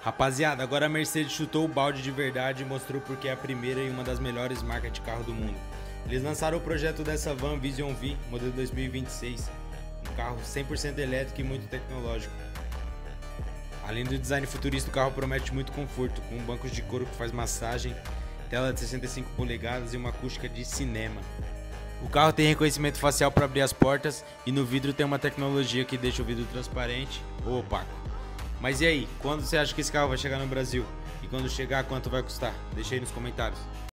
Rapaziada, agora a Mercedes chutou o balde de verdade e mostrou porque é a primeira e uma das melhores marcas de carro do mundo. Eles lançaram o projeto dessa van Vision V, modelo 2026, um carro 100% elétrico e muito tecnológico. Além do design futurista, o carro promete muito conforto, com bancos de couro que faz massagem, tela de 65 polegadas e uma acústica de cinema. O carro tem reconhecimento facial para abrir as portas e no vidro tem uma tecnologia que deixa o vidro transparente ou opaco. Mas e aí, quando você acha que esse carro vai chegar no Brasil? E quando chegar, quanto vai custar? Deixa aí nos comentários.